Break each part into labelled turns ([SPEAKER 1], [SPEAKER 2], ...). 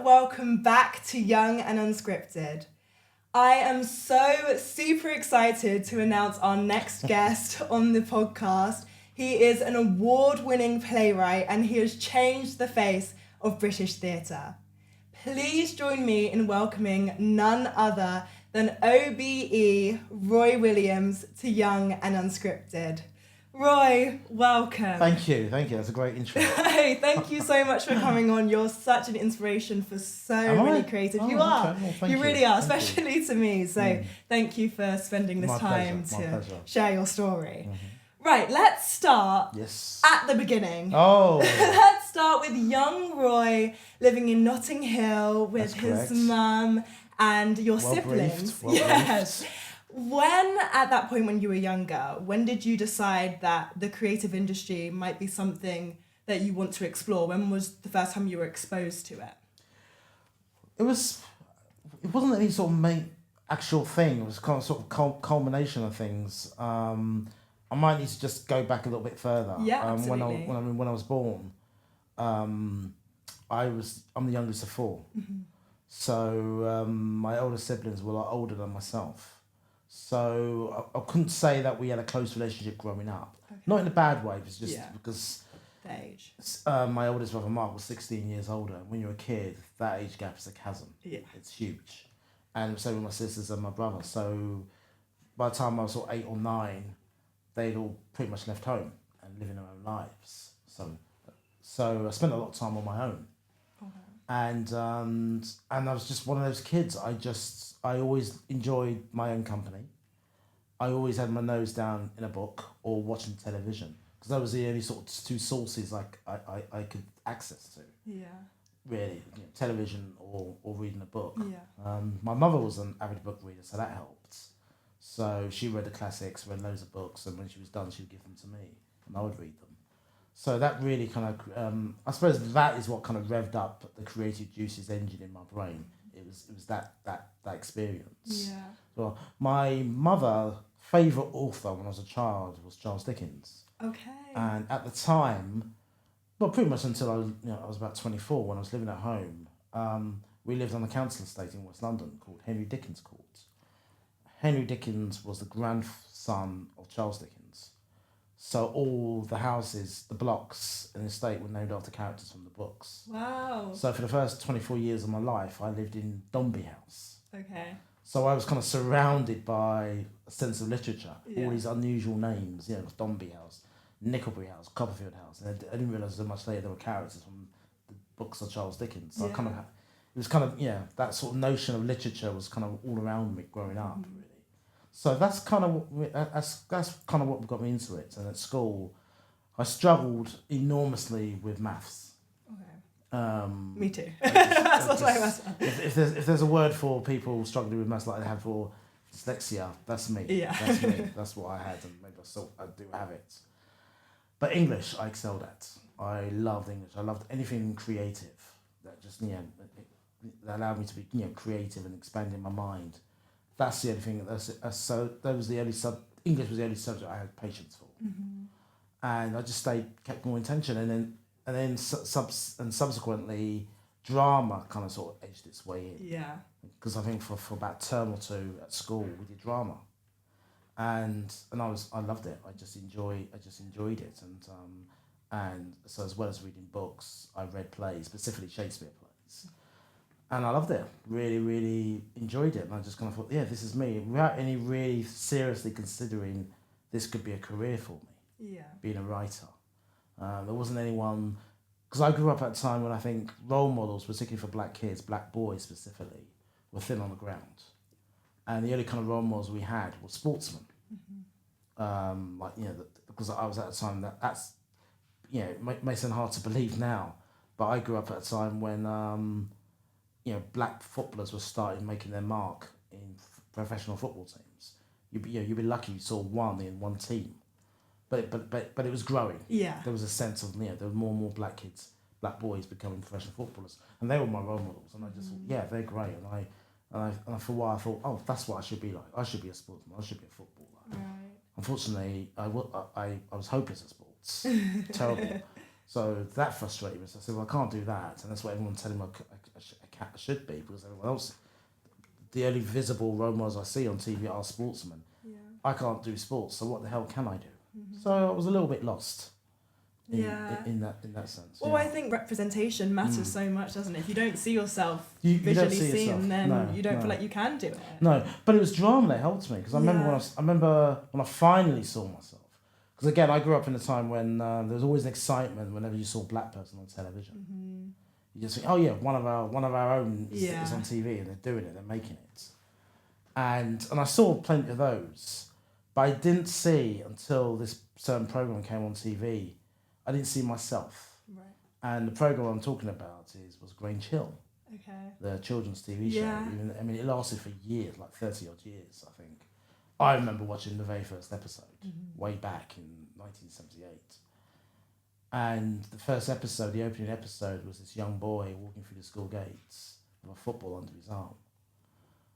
[SPEAKER 1] welcome back to Young and Unscripted. I am so super excited to announce our next guest on the podcast. He is an award-winning playwright and he has changed the face of British theatre. Please join me in welcoming none other than OBE Roy Williams to Young and Unscripted. Roy, welcome.
[SPEAKER 2] Thank you. That's a great intro.
[SPEAKER 1] Hey, thank you so much for coming on. You're such an inspiration for so many creatives.
[SPEAKER 2] Oh,
[SPEAKER 1] you are.
[SPEAKER 2] okay. Well,
[SPEAKER 1] you really are, especially to me. So thank you for spending this time to share your story. Mm-hmm. Right, let's start at the beginning.
[SPEAKER 2] Oh.
[SPEAKER 1] Let's start with young Roy living in Notting Hill with his mum and your siblings. Yes. When, at that point when you were younger, when did you decide that the creative industry might be something that you want to explore? When was the first time you were exposed to it?
[SPEAKER 2] It wasn't any sort of actual thing. It was kind of sort of culmination of things. I might need to just go back a little bit further.
[SPEAKER 1] Yeah, absolutely.
[SPEAKER 2] When I was born, I'm the youngest of four. Mm-hmm. So my older siblings were a lot older than myself. So I couldn't say that we had a close relationship growing up. Okay. Not in a bad way, it's just because
[SPEAKER 1] the age.
[SPEAKER 2] My oldest brother Mark was 16 years older. When you're a kid, that age gap is a chasm. Yeah. It's huge. And so with my sisters and my brother. So by the time I was sort of 8 or 9, they'd all pretty much left home and living their own lives. So I spent a lot of time on my own. And I was just one of those kids. I always enjoyed my own company. I always had my nose down in a book or watching television because that was the only sort of two sources I could access to. Yeah. Really, television or reading a book. Yeah. My mother was an avid book reader, so that helped. So she read the classics, read loads of books, and when she was done, she would give them to me, and I would read them. So that really kind of, I suppose that is what kind of revved up the creative juices engine in my brain. It was that experience. Yeah. So my mother's favourite author when I was a child was Charles Dickens. Okay. And at the time, well, pretty much until I was about 24 when I was living at home, we lived on a council estate in West London called Henry Dickens Court. Henry Dickens was the grandson of Charles Dickens. So all the houses, the blocks in the estate were named after characters from the books. Wow. So for the first 24 years of my life, I lived in Dombey House. Okay. So I was kind of surrounded by a sense of literature. Yeah. All these unusual names, Dombey House, Nickleby House, Copperfield House. And I didn't realise so much later there were characters from the books of Charles Dickens. So that sort of notion of literature was kind of all around me growing up, really. So that's kind of what got me into it. And at school, I struggled enormously with maths. Okay.
[SPEAKER 1] Me too. That's what I was.
[SPEAKER 2] If there's a word for people struggling with maths like they have for dyslexia, that's me. Yeah. That's me. That's what I had, and maybe I do have it. But English, I excelled at. I loved English. I loved anything creative that just that allowed me to be creative and expanding my mind. That's the only thing. English was the only subject I had patience for, and I just kept more attention, and then subsequently, drama kind of sort of edged its way in. Yeah. Because I think for about a term or two at school we did drama, and I loved it. I just enjoyed it, and so as well as reading books, I read plays, specifically Shakespeare plays. And I loved it, really, really enjoyed it. And I just kind of thought, this is me. Without any really seriously considering this could be a career for me, being a writer. There wasn't anyone, because I grew up at a time when I think role models, particularly for black kids, black boys specifically, were thin on the ground. And the only kind of role models we had were sportsmen. Mm-hmm. Because I was at a time that's, it may sound hard to believe now, but I grew up at a time when, black footballers were starting making their mark in professional football teams. You'd be lucky you saw one in one team, but it was growing. Yeah, there was a sense of there were more and more black kids, black boys becoming professional footballers, and they were my role models. And I just thought, they're great. And for a while I thought, that's what I should be like. I should be a sportsman. I should be a footballer. Right. Unfortunately, I was hopeless at sports. Terrible. So that frustrated me. So I said, well, I can't do that. And that's what everyone's telling me a cat should be, because everyone else, the only visible role models I see on TV are sportsmen.
[SPEAKER 1] Yeah.
[SPEAKER 2] I can't do sports, so what the hell can I do? So I was a little bit lost in that sense.
[SPEAKER 1] Well, I think representation matters so much, doesn't it? If you don't see yourself visually seen, then you don't feel like you can do it.
[SPEAKER 2] No, but it was drama that helped me, because I remember when I finally saw myself. Because again, I grew up in a time when there was always an excitement whenever you saw a black person on television. You just think, oh yeah, one of our own is on TV and they're doing it, they're making it. And I saw plenty of those, but I didn't see, until this certain program came on TV, I didn't see myself.
[SPEAKER 1] Right.
[SPEAKER 2] And the program I'm talking about was Grange Hill.
[SPEAKER 1] Okay.
[SPEAKER 2] The children's TV show. I mean, it lasted for years, like 30 odd years, I think. I remember watching the very first episode, way back in 1978. And the first episode, the opening episode, was this young boy walking through the school gates with a football under his arm.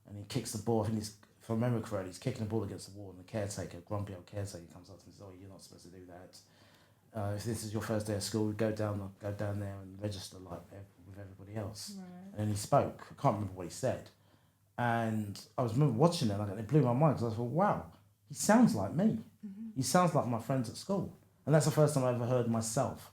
[SPEAKER 2] And he kicks the ball, I think if I remember correctly, he's kicking the ball against the wall, and the caretaker, grumpy old caretaker, comes up to him and says, oh, you're not supposed to do that. If this is your first day of school, go down there and register like with everybody else. Right. And then he spoke. I can't remember what he said. And I remember watching it, and it blew my mind, because I thought, wow, he sounds like me. He sounds like my friends at school. And that's the first time I ever heard myself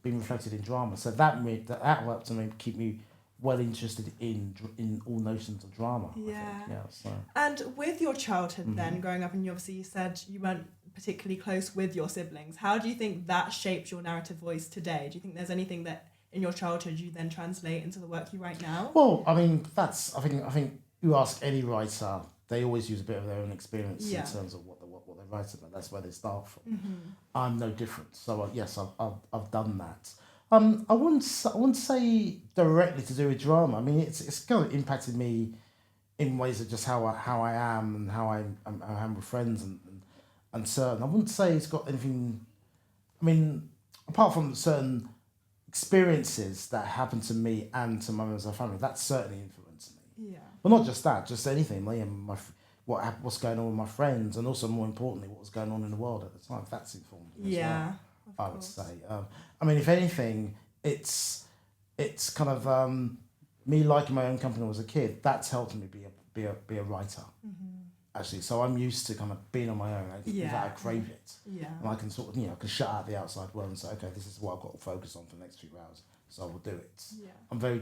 [SPEAKER 2] being reflected in drama. So that helped to keep me well interested in all notions of drama.
[SPEAKER 1] Yeah.
[SPEAKER 2] I think. So.
[SPEAKER 1] And with your childhood then, growing up, and you said you weren't particularly close with your siblings, how do you think that shaped your narrative voice today? Do you think there's anything that in your childhood you then translate into the work you write now? Well,
[SPEAKER 2] I mean, I think you ask any writer, they always use a bit of their own experience in terms of what they're writing about. That's where they start from. I'm no different. So yes, I've done that. I wouldn't say directly to do with drama. I mean, it's kind of impacted me in ways of just how I am and how I am with friends and certain. I wouldn't say it's got anything. I mean, apart from certain experiences that happened to me and to my members of family, that certainly influenced me.
[SPEAKER 1] Yeah.
[SPEAKER 2] But not just that, just anything. What's going on with my friends, and also more importantly, what was going on in the world at the time. That's informed me as well, I would say. I mean, if anything, it's kind of me liking my own company as a kid. That's helped me be a writer. Actually, so I'm used to kind of being on my own. I crave it. Yeah. And I can sort of, I can shut out the outside world and say, okay, this is what I've got to focus on for the next few hours, so I will do it. Yeah. I'm very,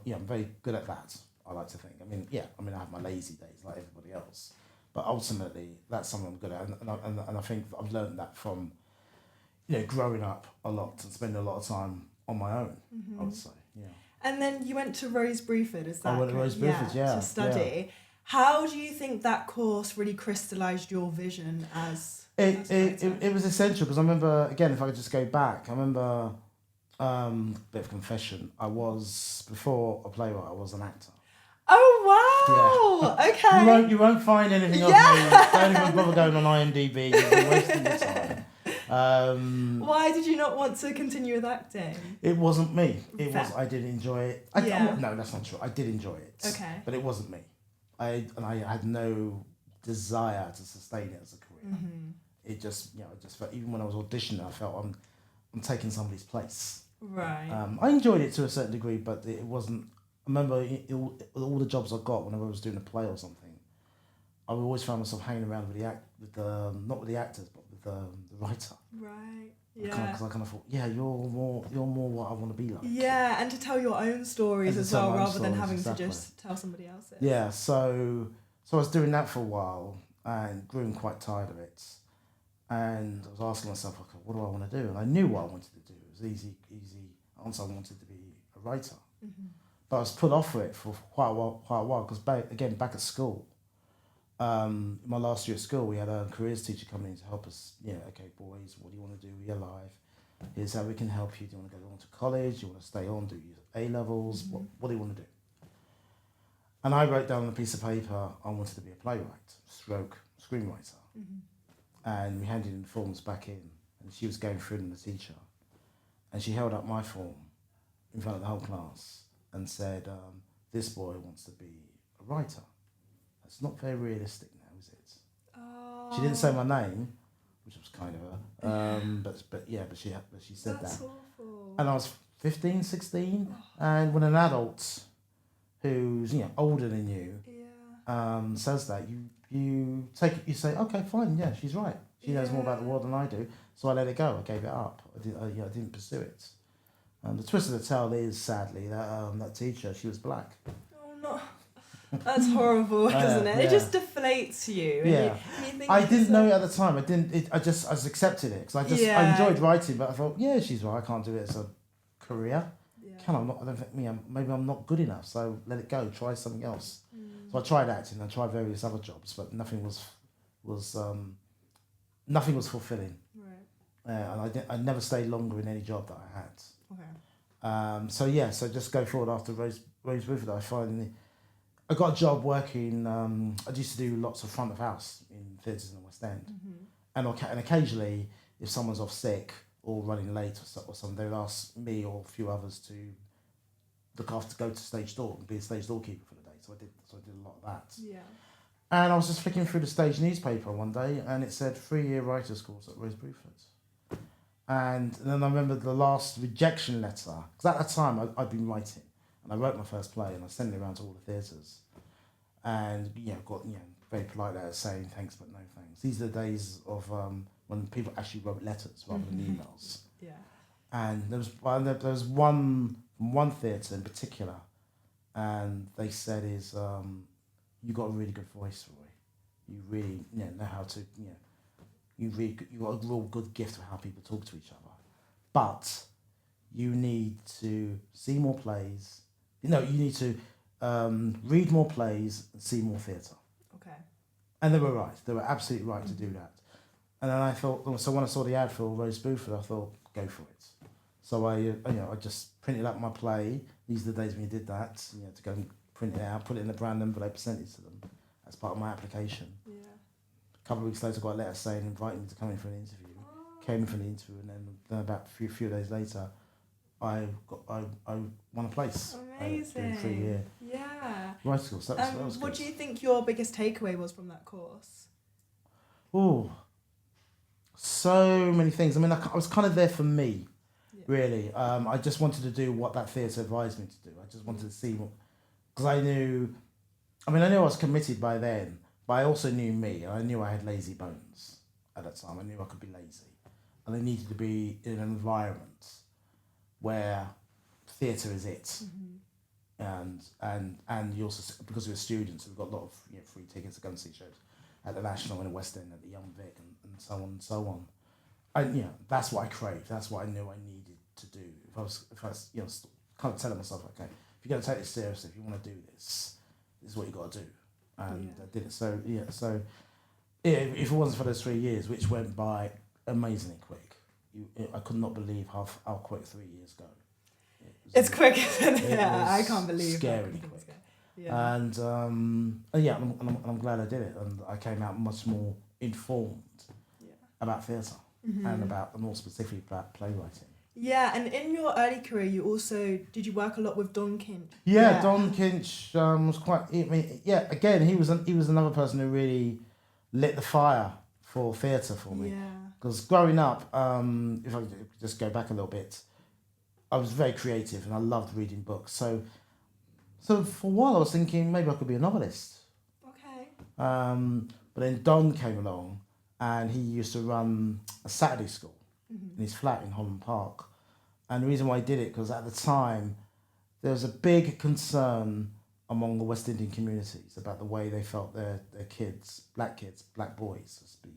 [SPEAKER 2] I'm very good at that. I like to think. I mean, I have my lazy days like everybody else, but ultimately that's something I'm good at, and I think I've learned that from, growing up a lot and spending a lot of time on my own. I would say, yeah.
[SPEAKER 1] And then you went to Rose Bruford, is that?
[SPEAKER 2] I went to Rose Bruford,
[SPEAKER 1] to study. Yeah. How do you think that course really crystallised your vision as? It was essential, because I remember, again, if I could just go back, I remember, bit of confession. Before a playwright, I was an actor. Oh wow! Yeah. Okay.
[SPEAKER 2] You won't find anything of me. Don't even bother going on IMDb. You'll be wasting your time.
[SPEAKER 1] Why did you not want to continue with acting?
[SPEAKER 2] It wasn't me. I did enjoy it. No, that's not true. I did enjoy it.
[SPEAKER 1] Okay.
[SPEAKER 2] But it wasn't me. I had no desire to sustain it as a career. It just, I just felt, even when I was auditioning, I felt I'm taking somebody's place.
[SPEAKER 1] Right.
[SPEAKER 2] I enjoyed it to a certain degree, but it wasn't. I remember all the jobs I got whenever I was doing a play or something, I always found myself hanging around with not with the actors, but with the writer.
[SPEAKER 1] Right. Yeah.
[SPEAKER 2] Because I kind of thought, you're more what I want to be like.
[SPEAKER 1] Yeah, and to tell your own stories as well, rather than having to just tell somebody else's.
[SPEAKER 2] Yeah. So I was doing that for a while and grew quite tired of it, and I was asking myself, okay, what do I want to do? And I knew what I wanted to do. It was easy answer. I wanted to be a writer. But I was put off it for quite a while, because back at school, my last year at school, we had a careers teacher coming in to help us. Okay, boys, what do you want to do with your life? Here's how we can help you. Do you want to go on to college? Do you want to stay on, do your A-levels? What do you want to do? And I wrote down on a piece of paper, I wanted to be a playwright, stroke screenwriter. And we handed in the forms back in, and she was going through them, the teacher, and she held up my form in front of the whole class and said, this boy wants to be a writer. That's not very realistic now, is it? Oh. She didn't say my name, which was kind of her. But she said
[SPEAKER 1] That's
[SPEAKER 2] that.
[SPEAKER 1] Awful.
[SPEAKER 2] And I was 15, 16, and when an adult who's older than you says that, you take it, you say, okay, fine, yeah, she's right. She knows more about the world than I do, so I let it go. I gave it up. I didn't pursue it. And the twist of the tale is, sadly, that that teacher, she was black.
[SPEAKER 1] Oh no, that's horrible, isn't it? It just deflates you.
[SPEAKER 2] Yeah,
[SPEAKER 1] you think
[SPEAKER 2] I didn't know it at the time. I just accepted it because I enjoyed writing, but I thought, yeah, she's right. I can't do it as a career. I don't think maybe I'm not good enough. So let it go. Try something else. So I tried acting. I tried various other jobs, but nothing was fulfilling. Right. And I never stayed longer in any job that I had. Okay. So just go forward after Rose Buford. I got a job working. I used to do lots of front of house in theatres in the West End, and occasionally, if someone's off sick or running late or something, they would ask me or a few others to go to stage door and be a stage doorkeeper for the day. So I did a lot of that. Yeah. And I was just flicking through the stage newspaper one day, and it said 3-year writers course at Rose Buford. And then I remember the last rejection letter, because at that time I'd been writing, and I wrote my first play, and I sent it around to all the theatres, and got very polite letters saying thanks but no thanks. These are the days of when people actually wrote letters rather than emails. Yeah. And there was one from one theatre in particular, and they said you got a really good voice, Roy. You really know how to you got a real good gift for how people talk to each other, but you need to see more plays. You need to read more plays and see more theatre. Okay. And they were right. They were absolutely right to do that. And then I thought, so when I saw the ad for Rose Buford, I thought, go for it. So I just printed up my play. These are the days when you did that. To go and print it out, put it in a brown envelope, sent it to them as part of my application. Yeah. A couple of weeks later, I got a letter saying inviting me to come in for an interview. Came in for the interview, and then about a few days later, I won a place.
[SPEAKER 1] Amazing.
[SPEAKER 2] During 3 years.
[SPEAKER 1] Yeah.
[SPEAKER 2] Writing school. So that was
[SPEAKER 1] what
[SPEAKER 2] good.
[SPEAKER 1] do you think your biggest takeaway was from that course?
[SPEAKER 2] Oh, so many things. I mean, I was kind of there for me, really. I just wanted to do what that theatre advised me to do. I just wanted to see because I knew I was committed by then, but I also knew me. I knew I had lazy bones at that time. I knew I could be lazy, and I needed to be in an environment where theatre is it. And you also, because we were students, we've got a lot of free tickets to go and see shows at the National and the West End, at the Young Vic, and so on and so on. And that's what I craved. That's what I knew I needed to do. If I was kind of telling myself, okay, if you're going to take this seriously, if you want to do this, this is what you got to do. And I did it. So if it wasn't for those 3 years, which went by amazingly quick, I could not believe how quick 3 years go.
[SPEAKER 1] It's quick, isn't it? I can't believe
[SPEAKER 2] scarily quick. Yeah. And I'm glad I did it, and I came out much more informed about theatre and more specifically about playwriting. Yeah,
[SPEAKER 1] and in your early career, did you work a lot with Don Kinch?
[SPEAKER 2] Yeah, Don Kinch was quite. Again, he was another person who really lit the fire for theatre for me. Yeah. Because growing up, if I just go back a little bit, I was very creative and I loved reading books. So for a while I was thinking maybe I could be a novelist. Okay. But then Don came along, and he used to run a Saturday school in his flat in Holland Park. And the reason why he did it, because at the time there was a big concern among the West Indian communities about the way they felt their kids, black boys, to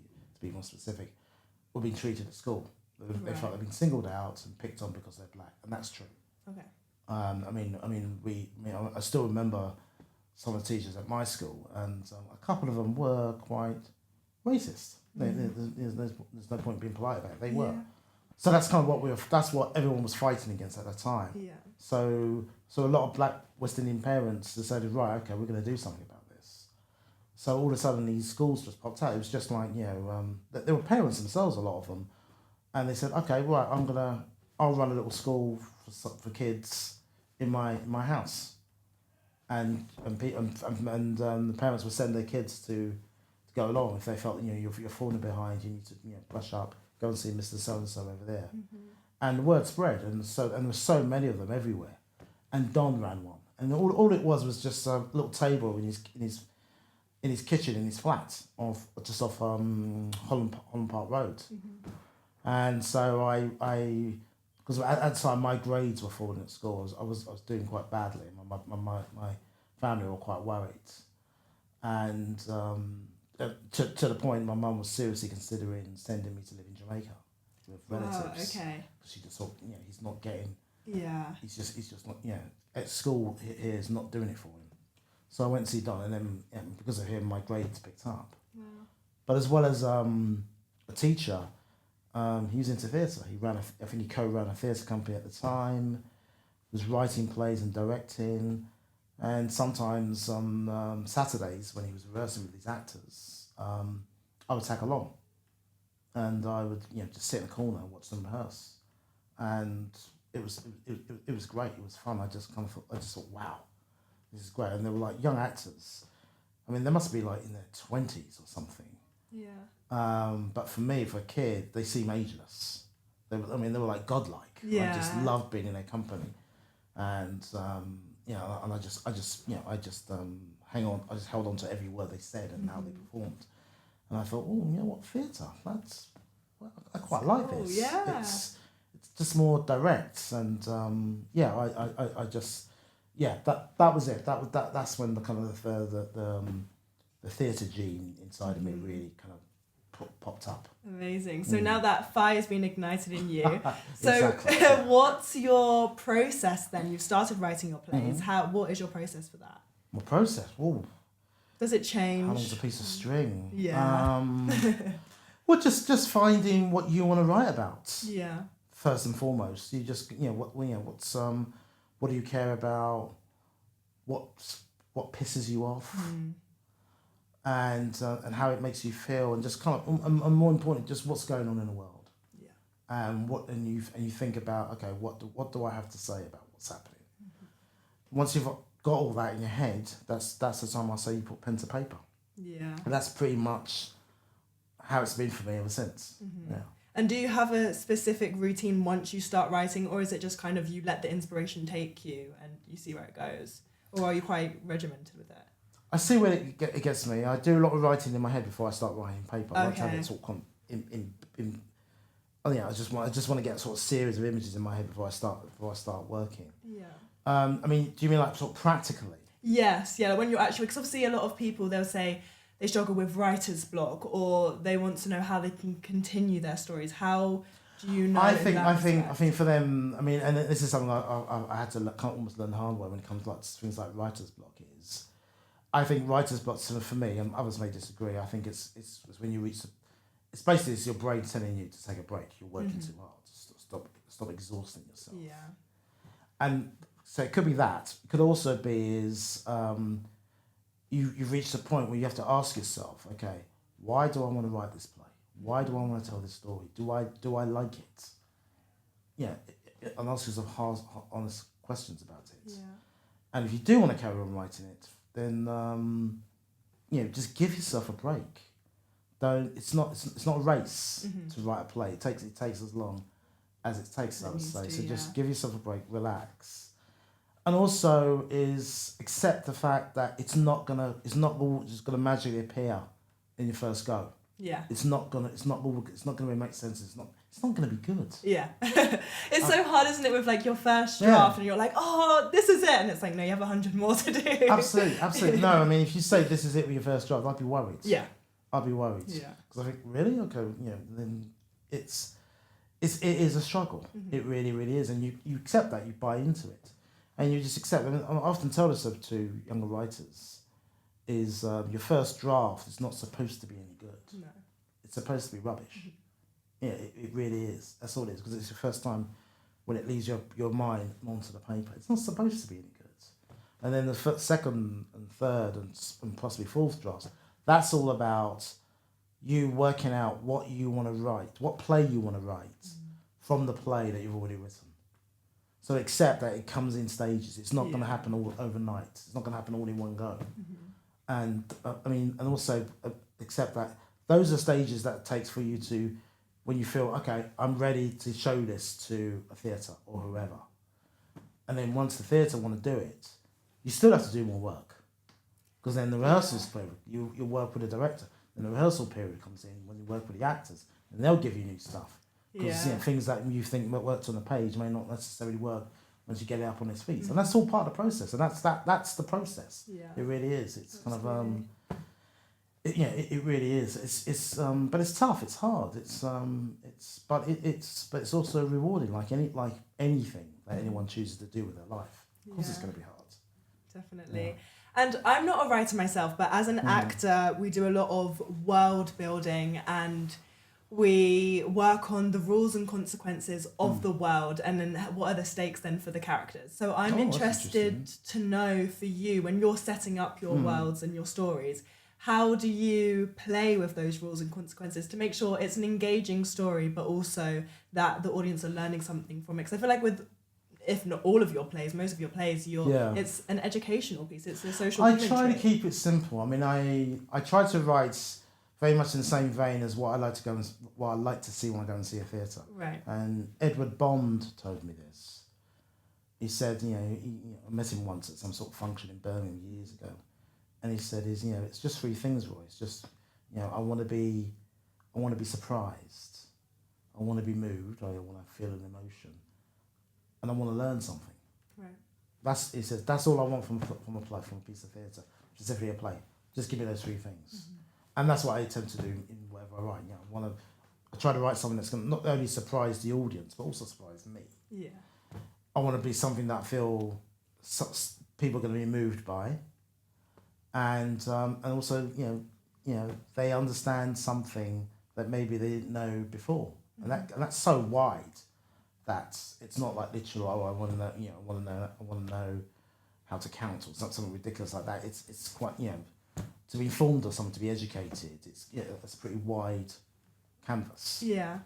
[SPEAKER 2] be more specific, were being treated at school. They felt they'd been singled out and picked on because they're black, and that's true. Okay. I still remember some of the teachers at my school, and a couple of them were quite racist. There's no point being polite about it. They were. So that's kind of that's what everyone was fighting against at that time. Yeah. So a lot of black West Indian parents decided, right, okay, we're going to do something about this. So all of a sudden these schools just popped out. It was just like, they were parents themselves, a lot of them. And they said, okay, right, I'll run a little school for kids in my house. And the parents would send their kids to go along if they felt, you're falling behind, you need to brush up, go and see Mr. So-and-so over there. and the word spread, and there were so many of them everywhere, and Don ran one, and all it was just a little table in his kitchen in his flat off Holland Park Road, and so I because at the time my grades were falling at school. I was doing quite badly. My family were quite worried, and to the point my mum was seriously considering sending me to live in Jamaica with relatives.
[SPEAKER 1] Wow, okay.
[SPEAKER 2] She just thought, he's not getting.
[SPEAKER 1] Yeah.
[SPEAKER 2] He's just not, at school here is not doing it for him. So I went to see Don, and then because of him, my grades picked up.
[SPEAKER 1] Wow.
[SPEAKER 2] But as well as a teacher, he was into theatre. I think he co-ran a theatre company at the time, was writing plays and directing, and sometimes on Saturdays when he was rehearsing with his actors, I would tag along, and I would just sit in the corner and watch them rehearse, and it was great. It was fun. I just thought, wow, this is great. And they were like young actors. I mean, they must be like in their 20s or something.
[SPEAKER 1] Yeah.
[SPEAKER 2] But for me, for a kid, they seem ageless. They were like godlike.
[SPEAKER 1] Yeah.
[SPEAKER 2] I just loved being in their company, and and I just hang on. I just held on to every word they said and how they performed, and I thought, oh, you know what, theatre? I quite like this.
[SPEAKER 1] Yeah.
[SPEAKER 2] It's just more direct, and I just that was it. That's when the kind of the theatre gene inside of me really kind of popped up.
[SPEAKER 1] Amazing. So now that fire's been ignited in you, so
[SPEAKER 2] Exactly.
[SPEAKER 1] what's your process then? You've started writing your plays. What is your process for that?
[SPEAKER 2] My process. Ooh,
[SPEAKER 1] Does it change?
[SPEAKER 2] how long's a piece of string?
[SPEAKER 1] Yeah.
[SPEAKER 2] Well, just finding what you want to write about.
[SPEAKER 1] Yeah.
[SPEAKER 2] First and foremost, you just what do you care about? What pisses you off? And how it makes you feel, and just kind of, and more important, just what's going on in the world.
[SPEAKER 1] Yeah.
[SPEAKER 2] And you think about, okay, what do I have to say about what's happening? Once you've got all that in your head, that's the time I say you put pen to paper.
[SPEAKER 1] Yeah.
[SPEAKER 2] And that's pretty much how it's been for me ever since. Yeah.
[SPEAKER 1] And do you have a specific routine once you start writing, or is it just kind of you let the inspiration take you and you see where it goes? Or are you quite regimented with it?
[SPEAKER 2] I see where it gets me. I do a lot of writing in my head before I start writing paper. I like to have it sort of I just want to get a sort of series of images in my head before I start working.
[SPEAKER 1] Yeah.
[SPEAKER 2] I mean, do you mean like sort of practically?
[SPEAKER 1] Yes, yeah. When you're actually, because obviously a lot of people, they'll say they struggle with writer's block, or they want to know how they can continue their stories. How do you know?
[SPEAKER 2] I think for them, I mean, and this is something I had to almost learn the hard way when it comes to like things like writer's block is. I think writer's block for me, and others may disagree. I think it's when you reach. It's basically it's your brain telling you to take a break. You're working too hard. Stop exhausting yourself.
[SPEAKER 1] Yeah.
[SPEAKER 2] And so it could be that. It could also be is you've reached a point where you have to ask yourself, okay, why do I want to write this play? Why do I want to tell this story? Do I like it? Yeah, and ask yourself hard, honest questions about it.
[SPEAKER 1] Yeah.
[SPEAKER 2] And if you do want to carry on writing it, then just give yourself a break. It's not a race to write a play. It takes as long as it takes, I would say. So just give yourself a break, relax, and also is accept the fact that it's not all just gonna magically appear in your first go.
[SPEAKER 1] Yeah.
[SPEAKER 2] It's not gonna make sense. It's not gonna be good.
[SPEAKER 1] Yeah. It's so hard, isn't it, with like your first draft and you're like, oh, this is it, and it's like, no, you have 100 more to do.
[SPEAKER 2] Absolutely. No, I mean, if you say this is it with your first draft, I'd be worried.
[SPEAKER 1] Yeah.
[SPEAKER 2] I'd be worried.
[SPEAKER 1] Yeah.
[SPEAKER 2] Because I think, really? Okay, then it is a struggle. It really, really is. And you accept that, you buy into it. And you just accept it. I often tell this to younger writers, is your first draft is not supposed to be any good.
[SPEAKER 1] No.
[SPEAKER 2] It's supposed to be rubbish. Yeah, it really is. That's all it is, because it's your first time when it leaves your mind onto the paper. It's not supposed to be any good. And then the second and third and possibly fourth drafts, that's all about you working out what you want to write, what play you want to write from the play that you've already written. So accept that it comes in stages. It's not going to happen all overnight. It's not going to happen all in one go. And and also accept that those are stages that it takes for you to when you feel, okay, I'm ready to show this to a theatre or whoever. And then once the theatre want to do it, you still have to do more work. Because then the rehearsals period, you work with the director. Then the rehearsal period comes in when you work with the actors. And they'll give you new stuff. Because things that you think worked on the page may not necessarily work once you get it up on its feet. And that's all part of the process. And that's the process. Yeah. It really is. It's Absolutely. Kind of... It really is. It's but it's tough. It's hard. But it's also rewarding. Like anything that anyone chooses to do with their life. Of course, it's going to be hard.
[SPEAKER 1] Definitely. Yeah. And I'm not a writer myself, but as an actor, we do a lot of world building, and we work on the rules and consequences of the world, and then what are the stakes then for the characters. So I'm interested to know, for you, when you're setting up your worlds and your stories, how do you play with those rules and consequences to make sure it's an engaging story, but also that the audience are learning something from it? Because I feel like with, if not all of your plays, most of your plays, it's an educational piece. It's a social commentary.
[SPEAKER 2] I try to keep it simple. I mean, I try to write very much in the same vein as what I like to see when I go and see a theatre.
[SPEAKER 1] Right.
[SPEAKER 2] And Edward Bond told me this. He said, I met him once at some sort of function in Birmingham years ago. And he said, it's just three things, Roy. It's just, I want to be surprised. I want to be moved. I want to feel an emotion. And I want to learn something.
[SPEAKER 1] Right.
[SPEAKER 2] He says, that's all I want from a play, from a piece of theatre, specifically a play. Just give me those three things. And that's what I attempt to do in whatever I write. I try to write something that's going to not only surprise the audience, but also surprise me.
[SPEAKER 1] Yeah.
[SPEAKER 2] I want to be something that I feel people are going to be moved by. And also, they understand something that maybe they didn't know before. And that's so wide that it's not like literal, I want to know how to count or something ridiculous like that. It's quite, to be informed of something, to be educated, it's a pretty wide canvas.
[SPEAKER 1] Yeah.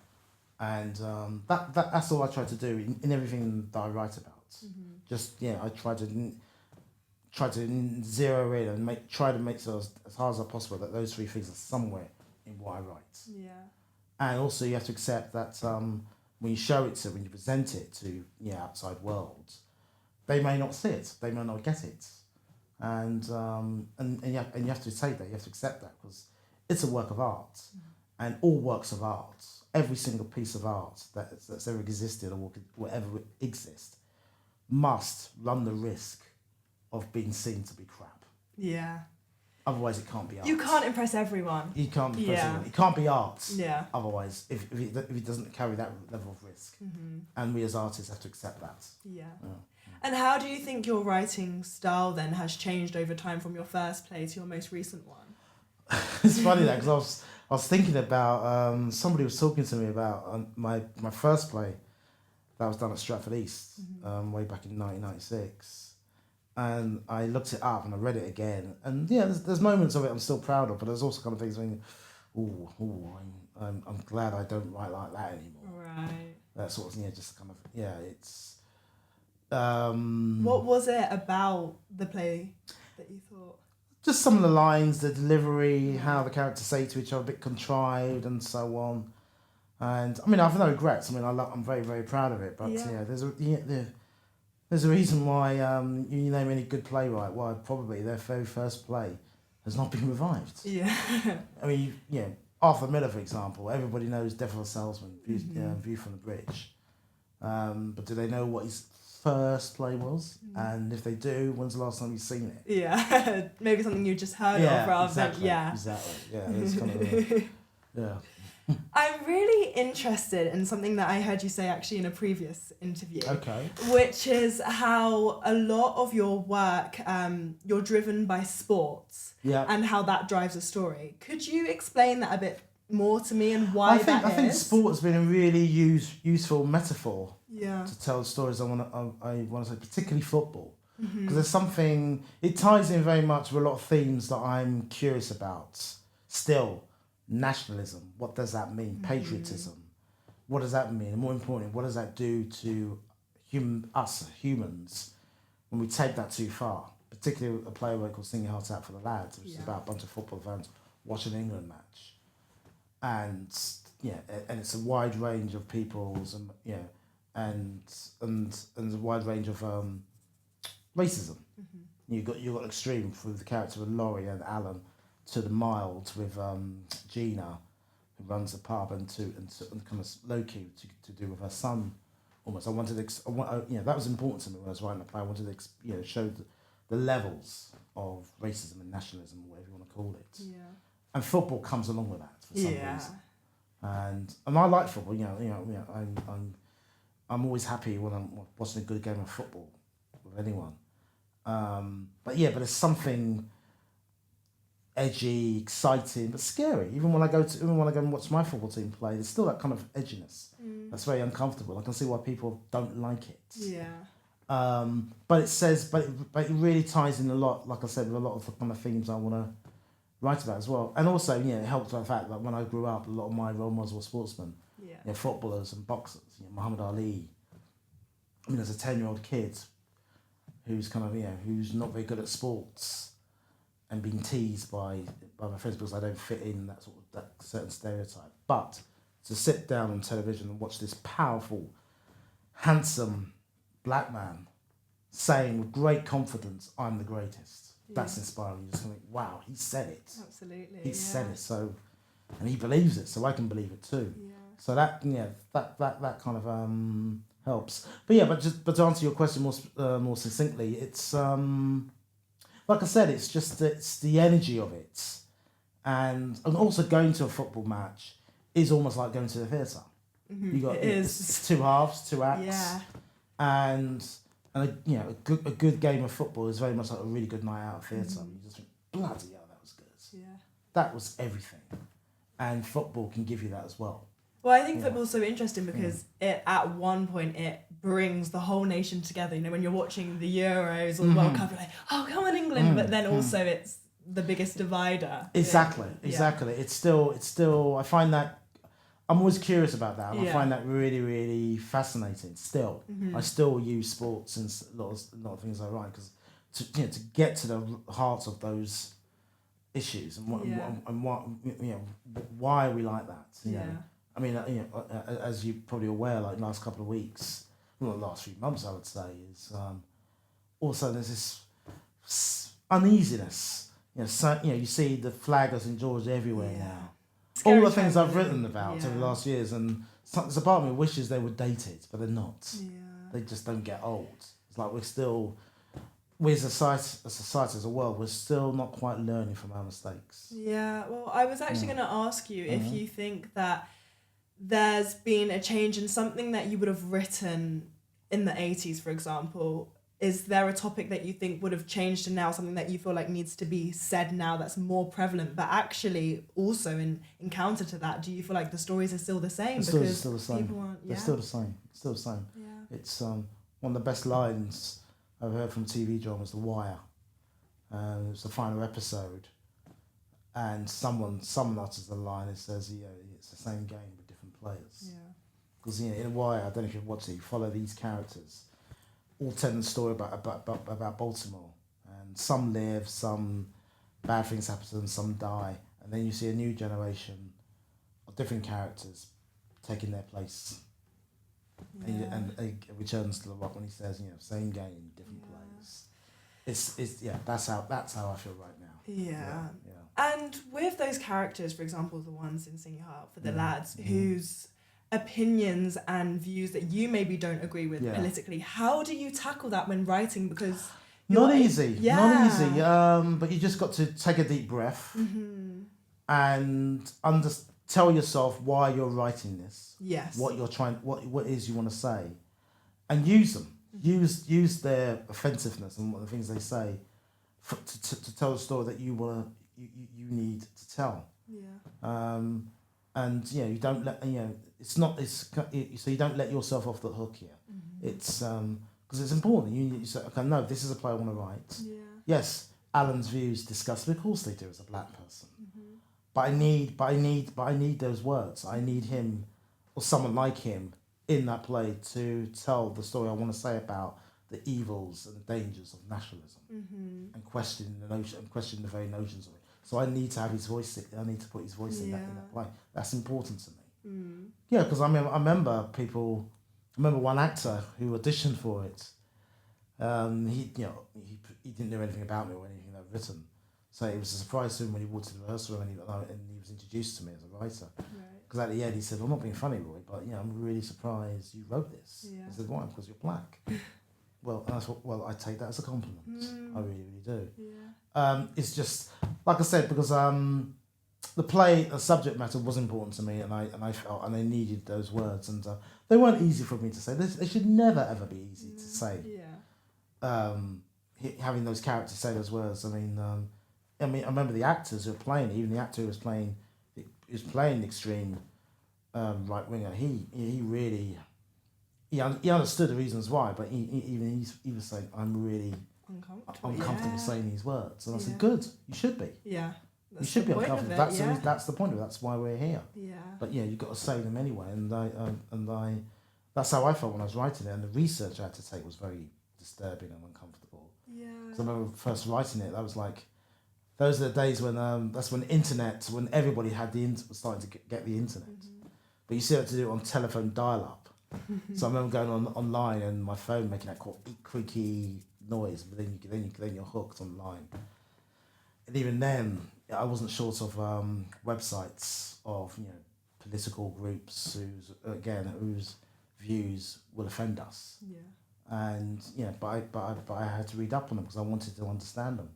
[SPEAKER 2] And that's all I try to do in everything that I write about. Just I try to zero in and try to make so as hard as possible that those three things are somewhere in what I write.
[SPEAKER 1] Yeah. And
[SPEAKER 2] also you have to accept that when you present it to outside worlds, they may not see it, they may not get it. And you have to say that, you have to accept that, because it's a work of art, and all works of art, every single piece of art that's ever existed or will ever exist, must run the risk of being seen to be crap.
[SPEAKER 1] Yeah.
[SPEAKER 2] Otherwise, it can't be art.
[SPEAKER 1] You can't impress everyone.
[SPEAKER 2] You can't impress everyone. It can't be art.
[SPEAKER 1] Yeah.
[SPEAKER 2] Otherwise, if it doesn't carry that level of risk, and we as artists have to accept that.
[SPEAKER 1] Yeah. And how do you think your writing style then has changed over time from your first play to your most recent one?
[SPEAKER 2] It's funny that, because I was thinking about somebody was talking to me about my first play that was done at Stratford East way back in 1996. And I looked it up and I read it again, and there's moments of it I'm still proud of, but there's also kind of things when, I'm glad I don't write like that anymore.
[SPEAKER 1] Right.
[SPEAKER 2] That sort of just kind of it's.
[SPEAKER 1] What was it about the play that you thought?
[SPEAKER 2] Just some of the lines, the delivery, how the characters say to each other, a bit contrived and so on. And I mean, I've no regrets. I mean, I'm very, very proud of it. But there's a reason why you name any good playwright, why probably their very first play has not been revived.
[SPEAKER 1] Yeah.
[SPEAKER 2] I mean, Arthur Miller, for example, everybody knows Death of a Salesman, View from the Bridge. But do they know what his first play was? And if they do, when's the last time you've seen it?
[SPEAKER 1] Yeah. Maybe something you just heard of rather than... Yeah,
[SPEAKER 2] exactly. Yeah, it's kind of... yeah.
[SPEAKER 1] I'm really interested in something that I heard you say actually in a previous interview.
[SPEAKER 2] Okay.
[SPEAKER 1] Which is how a lot of your work, you're driven by sports.
[SPEAKER 2] Yeah.
[SPEAKER 1] And how that drives a story. Could you explain that a bit more to me and why that is?
[SPEAKER 2] I think sport has been a really useful metaphor.
[SPEAKER 1] Yeah.
[SPEAKER 2] To tell stories. I want to say, particularly football. Because there's something, it ties in very much with a lot of themes that I'm curious about still. Nationalism, what does that mean? Patriotism, what does that mean? And more importantly, what does that do to us humans when we take that too far? Particularly a play called Sing Your Heart Out for the Lads, which is about a bunch of football fans watching an England match. and and it's a wide range of peoples, and and a wide range of racism. You got extreme through the character of Laurie and Alan, to the mild with Gina, who runs the pub, and kind of low key to do with her son. Almost, I wanted that was important to me when I was writing the play. I wanted to show the levels of racism and nationalism, whatever you want to call it.
[SPEAKER 1] Yeah.
[SPEAKER 2] And football comes along with that for some reason. And I like football. I'm always happy when I'm watching a good game of football with anyone. But there's something edgy, exciting, but scary. Even when I go and watch my football team play, there's still that kind of edginess that's very uncomfortable. I can see why people don't like it.
[SPEAKER 1] Yeah.
[SPEAKER 2] But it really ties in a lot, like I said, with a lot of the kind of themes I want to write about as well. And also, it helps by the fact that when I grew up, a lot of my role models were sportsmen, footballers and boxers. Muhammad Ali. I mean, as a 10-year-old kid who's kind of who's not very good at sports, and being teased by my friends because I don't fit in that certain stereotype. But to sit down on television and watch this powerful, handsome black man saying with great confidence, "I'm the greatest," that's inspiring. You just think, wow, he said it.
[SPEAKER 1] Absolutely.
[SPEAKER 2] He said it. So, and he believes it, so I can believe it too.
[SPEAKER 1] Yeah.
[SPEAKER 2] So that kind of helps. But to answer your question more succinctly, it's like I said, it's the energy of it, and also going to a football match is almost like going to the theatre. You got it's two halves, two acts, and a good game of football is very much like a really good night out of theatre. You just think, bloody hell, that was good.
[SPEAKER 1] Yeah,
[SPEAKER 2] that was everything, and football can give you that as well.
[SPEAKER 1] Well, I think football's so interesting because it at one point it brings the whole nation together. When you're watching the Euros or the World Cup, you're like, oh, come on, England. But then also it's the biggest divider.
[SPEAKER 2] Exactly. It's still. I find that I'm always curious about that. And I find that really, really fascinating. Still, I still use sports in a lot of things I write because to get to the heart of those issues and what why we like that. You know? I mean, as you're probably aware, like last couple of weeks, well, the last few months, I would say, is also there's this uneasiness. You see the flag of St George everywhere now. Scary. All the things I've written about over the last years, and there's a part of me wishes they were dated, but they're not. Yeah. They just don't get old. It's like we as a society, as a world, we're still not quite learning from our mistakes.
[SPEAKER 1] Yeah, well, I was actually going to ask you if you think that there's been a change in something that you would have written in the 80s, for example. Is there a topic that you think would have changed to now, something that you feel like needs to be said now that's more prevalent, but actually also in counter to that, do you feel like the stories are still the same?
[SPEAKER 2] The stories are still the same. They're still the same. Still the same.
[SPEAKER 1] Yeah.
[SPEAKER 2] It's one of the best lines I've heard from TV dramas, The Wire. It was the final episode, and someone utters the line. It says, it's the same game with different players. Yeah. Because in The Wire, I don't know if you've watched it. You follow these characters, all telling a story about Baltimore, and some live, some bad things happen to them, some die, and then you see a new generation of different characters taking their place. Yeah. And it returns to the rock when he says, same game, different players. It's that's how I feel right now.
[SPEAKER 1] Yeah. And with those characters, for example, the ones in Sing Your Heart for the lads, whose opinions and views that you maybe don't agree with politically, how do you tackle that when writing? Because
[SPEAKER 2] not easy. But you just got to take a deep breath and tell yourself why you're writing this.
[SPEAKER 1] Yes.
[SPEAKER 2] What you're trying, what it is you want to say, and use them. Use their offensiveness and what the things they say to tell a story that you need to tell. Yeah. And you don't let so you don't let yourself off the hook here. It's because it's important. You say, okay, no, this is a play I want to write. Yeah. Yes, Alan's views discussed. Of course they do as a black person. But I need those words. I need him or someone like him in that play to tell the story I want to say about the evils and the dangers of nationalism, and questioning the very notions of it. So I need to have his voice. I need to put his voice in that play. That's important to me. Yeah, because I remember one actor who auditioned for it. He didn't know anything about me or anything I'd written, so it was a surprise to him when he walked to the rehearsal room and he was introduced to me as a writer. Because at the end he said, "I'm not being funny, Roy, but I'm really surprised you wrote this." I said, "Why? Because you're black." Well, and I take that as a compliment. I really, really do. It's just like I said, because the subject matter was important to me, and I felt and I needed those words, and they weren't easy for me to say. They should never ever be easy to say. Having those characters say those words. I remember the actors who were playing. Even the actor who was playing the extreme right winger. He really. He understood the reasons why, but he was saying, "I'm really uncomfortable saying these words," and I said, "Good, you should be. Yeah, you should be uncomfortable. That's the point of it. That's why we're here. Yeah, but you've got to say them anyway." And I that's how I felt when I was writing it, and the research I had to take was very disturbing and uncomfortable. Yeah, because I remember first writing it, that was like, those are the days when when everybody had was starting to get the internet, but you still had to do it on telephone dial-up. So I remember going online and my phone making that creaky noise, but then you're hooked online. And even then, I wasn't short of websites of political groups whose views will offend us. Yeah. And but I had to read up on them because I wanted to understand them.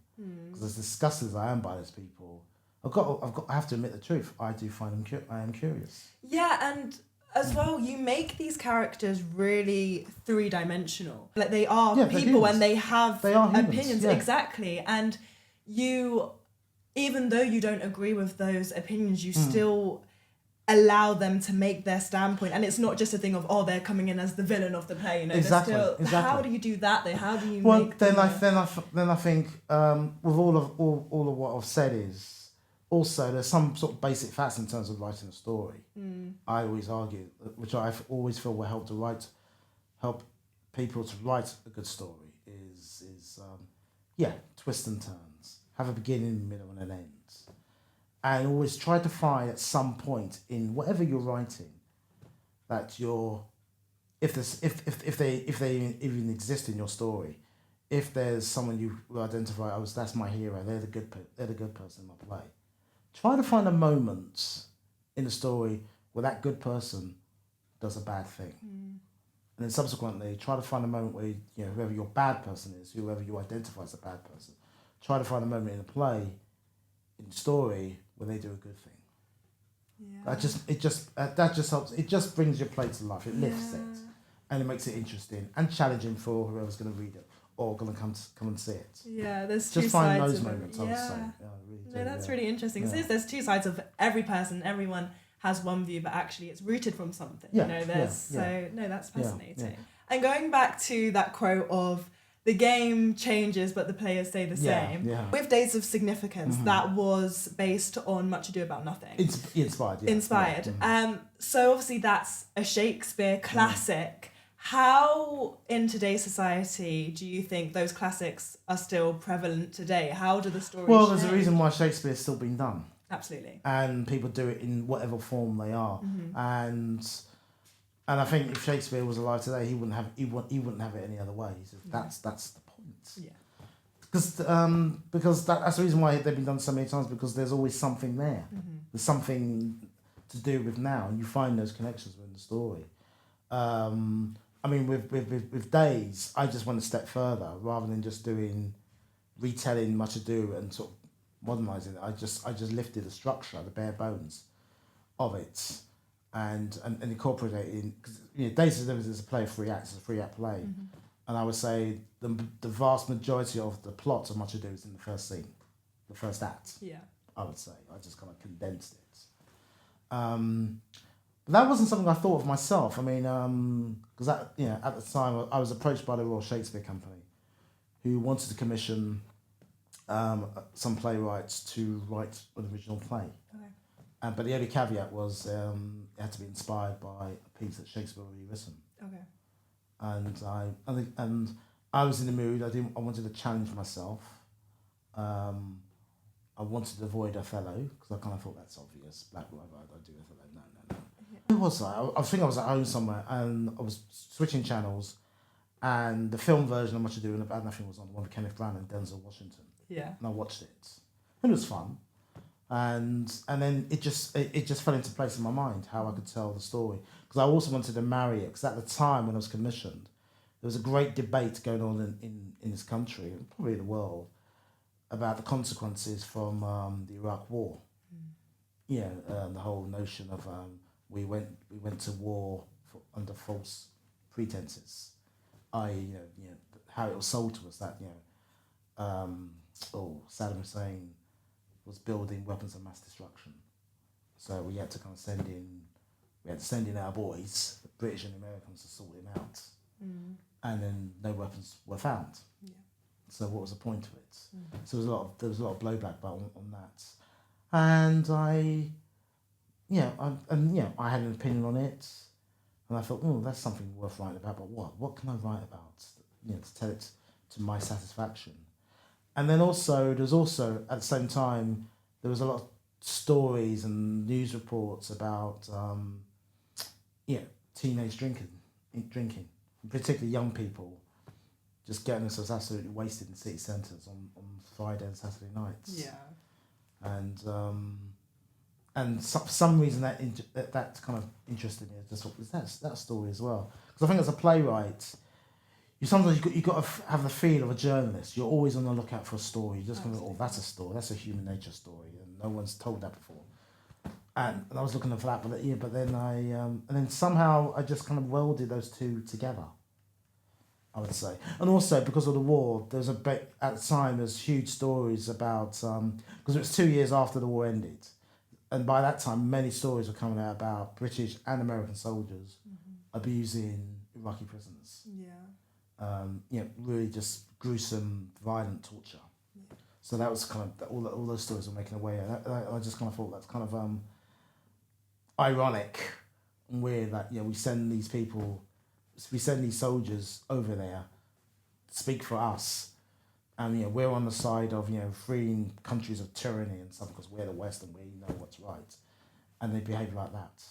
[SPEAKER 2] Because as disgusted as I am by those people, I have to admit the truth. I do find them. I am curious.
[SPEAKER 1] Yeah, and as well, you make these characters really three-dimensional. Like, they are people and they have opinions. Yeah. Exactly. And even though you don't agree with those opinions, you still allow them to make their standpoint. And it's not just a thing of, they're coming in as the villain of the play. Exactly. How do you do that though? How do you make
[SPEAKER 2] then I think with all of what I've said is, also, there's some sort of basic facts in terms of writing a story. I always argue, which I always feel will help people to write a good story, is twists and turns, have a beginning, middle, and an end, and always try to find at some point in whatever you're writing that if they even exist in your story, if there's someone you identify, that's my hero, they're the good person in my play. Try to find a moment in the story where that good person does a bad thing. And then subsequently, try to find a moment where, whoever your bad person is, whoever you identify as a bad person, try to find a moment in the play, in the story, where they do a good thing. Yeah. That just helps. It just brings your play to life. It lifts it. And it makes it interesting and challenging for whoever's going to read it or going to come and see it.
[SPEAKER 1] Yeah, there's two sides. Just find those moments,
[SPEAKER 2] I would say. Yeah,
[SPEAKER 1] really that's really interesting. So there's two sides of every person. Everyone has one view, but actually it's rooted from something. That's fascinating. Yeah. And going back to that quote of the game changes, but the players stay the same. Yeah. With Days of Significance, that was based on Much Ado About Nothing.
[SPEAKER 2] Inspired. Yeah.
[SPEAKER 1] Inspired. Yeah. So obviously that's a Shakespeare classic. How, in today's society, do you think those classics are still prevalent today? How do the stories change?
[SPEAKER 2] There's a reason why Shakespeare's still being done.
[SPEAKER 1] Absolutely.
[SPEAKER 2] And people do it in whatever form they are. And I think if Shakespeare was alive today, he wouldn't have it any other way. So that's the point. Yeah. Because that's the reason why they've been done so many times, because there's always something there. There's something to do with now, and you find those connections within the story. With Days, I just went a step further. Rather than just retelling Much Ado and sort of modernising it, I just lifted the structure, the bare bones of it, and incorporated it in, because Days of Significance is a play of 3 acts, it's a 3-act play, and I would say the vast majority of the plot of Much Ado is in the first scene, the first act. Yeah, I would say I just kind of condensed it. But that wasn't something I thought of myself. Because at the time I was approached by the Royal Shakespeare Company, who wanted to commission some playwrights to write an original play. Okay. But the only caveat was it had to be inspired by a piece that Shakespeare had already written. Okay. And I was in the mood. I wanted to challenge myself. I wanted to avoid Othello because I kind of thought that's obvious. Black River, I do Othello. No. Yeah. Who was I think I was at home somewhere and I was switching channels, and the film version of Much Ado About Nothing was on, the one with Kenneth Branagh and Denzel Washington.
[SPEAKER 1] Yeah.
[SPEAKER 2] And I watched it, and it was fun. And then it just fell into place in my mind how I could tell the story, because I also wanted to marry it, because at the time when I was commissioned, there was a great debate going on in this country and probably the world about the consequences from the Iraq War. The whole notion of we went to war under false pretenses, i.e. how it was sold to us that Saddam Hussein was building weapons of mass destruction, so we had to kind of send in our boys, the British and Americans, to sort him out, and then no weapons were found. Yeah. So what was the point of it? So there was a lot of blowback on that, and I had an opinion on it, and I thought, that's something worth writing about. But what can I write about? To tell it to my satisfaction. And then there was also at the same time there was a lot of stories and news reports about teenage drinking, particularly young people, just getting themselves absolutely wasted in city centres on Friday and Saturday nights. Yeah. And for some reason that kind of interested me. I just thought, is that story as well? Because I think as a playwright, you got to have the feel of a journalist. You're always on the lookout for a story. You're just going, that's a story. That's a human nature story, and no one's told that before. And I was looking for that, but then somehow I just kind of welded those two together, I would say. And also because of the war, there's at the time there's huge stories about because it was 2 years after the war ended, and by that time many stories were coming out about British and American soldiers abusing Iraqi prisoners. Yeah. Really just gruesome, violent torture. Yeah. So that was kind of all those stories were making their way. I just kind of thought that's kind of ironic and weird that we send these soldiers over there to speak for us, and we're on the side of freeing countries of tyranny and stuff because we're the West and we know what's right, and they behave like that.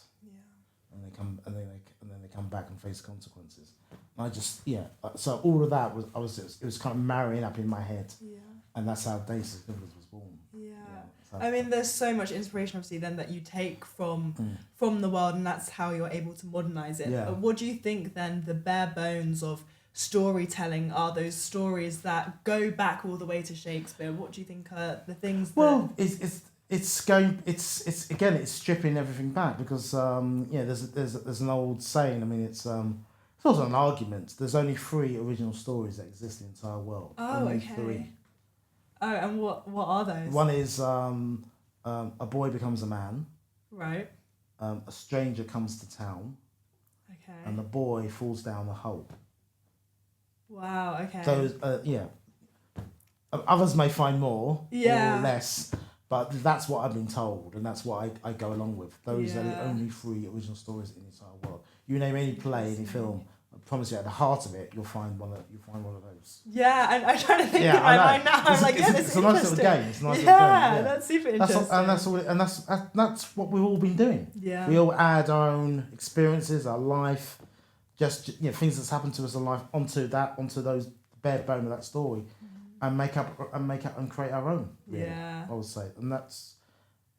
[SPEAKER 2] And they come back and face consequences. And I just so all of that it was kind of marrying up in my head. Yeah. And that's how Days of Significance was born. Yeah.
[SPEAKER 1] I mean, there's so much inspiration obviously then that you take from the world, and that's how you're able to modernise it. Yeah. But what do you think then the bare bones of storytelling are? Those stories that go back all the way to Shakespeare. What do you think are the things that it's stripping everything back, because there's an old saying. I mean, it's also an argument. There's only 3 original stories that exist in the entire world. Oh, only okay. 3. Oh, and what are those? One is a boy becomes a man. Right. A stranger comes to town. Okay. And the boy falls down the hole. Wow. Okay. Those others may find more or less. But that's what I've been told, and that's what I go along with. Those are the only 3 original stories in the entire world. You name any play, any film, I promise you, at the heart of it, you'll find one of those. Yeah, and I'm trying to think in my mind now. I'm like, it's a nice little game. It's a nice little game. Yeah, that's super interesting. That's what we've all been doing. Yeah. We all add our own experiences, our life, just things that's happened to us in life onto those bare bone of that story. And make up and create our own. Really, yeah, I would say, and that's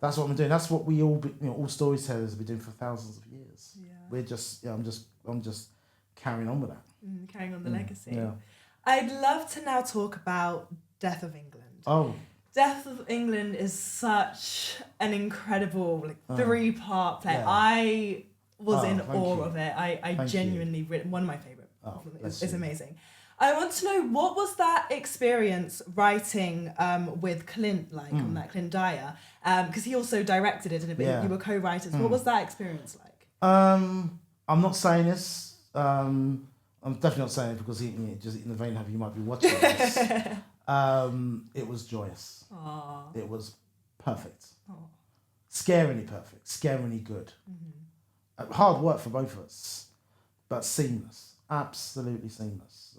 [SPEAKER 1] what I'm doing. That's what we all all storytellers have been doing for thousands of years. Yeah, we're just I'm just carrying on with that. Carrying on the legacy. Yeah. I'd love to now talk about Death of England. Oh. Death of England is such an incredible 3-part play. Yeah. I was in awe of it. I genuinely one of my favourite. It's amazing. I want to know, what was that experience writing with Clint on that, Clint Dyer? Because he also directed it, didn't he? You were co-writers. What was that experience like? I'm not saying this. I'm definitely not saying it because just in the vein of you might be watching this. It was joyous. Aww. It was perfect. Aww. Scaringly perfect. Scaringly good. Mm-hmm. Hard work for both of us, but seamless. Absolutely seamless.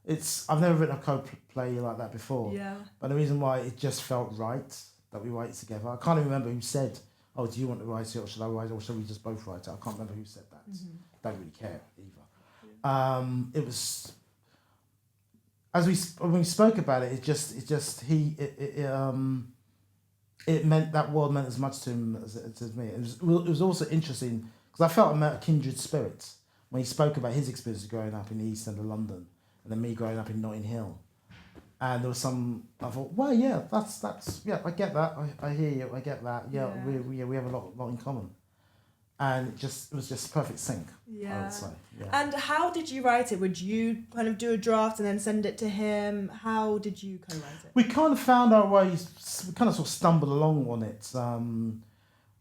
[SPEAKER 2] I've never written a co-play like that before.
[SPEAKER 1] Yeah.
[SPEAKER 2] But the reason why it just felt right that we write it together. I can't even remember who said, "Oh, do you want to write it, or should I write it, or should we just both write it?" I can't remember who said that. Don't really care either. Yeah. It was when we spoke about it. It meant that world meant as much to him as me. It was also interesting because I felt I met a kindred spirit when he spoke about his experiences growing up in the East End of London, and then me growing up in Notting Hill. And there was I thought, well, yeah, that's yeah, I get that. I hear you. I get that. Yeah, yeah. We have a lot in common. And it was just perfect sync.
[SPEAKER 1] Yeah.
[SPEAKER 2] I would say. Yeah.
[SPEAKER 1] And how did you write it? Would you kind of do a draft and then send it to him? How did you co-write it?
[SPEAKER 2] We kind of found our ways. We kind of sort of stumbled along on it.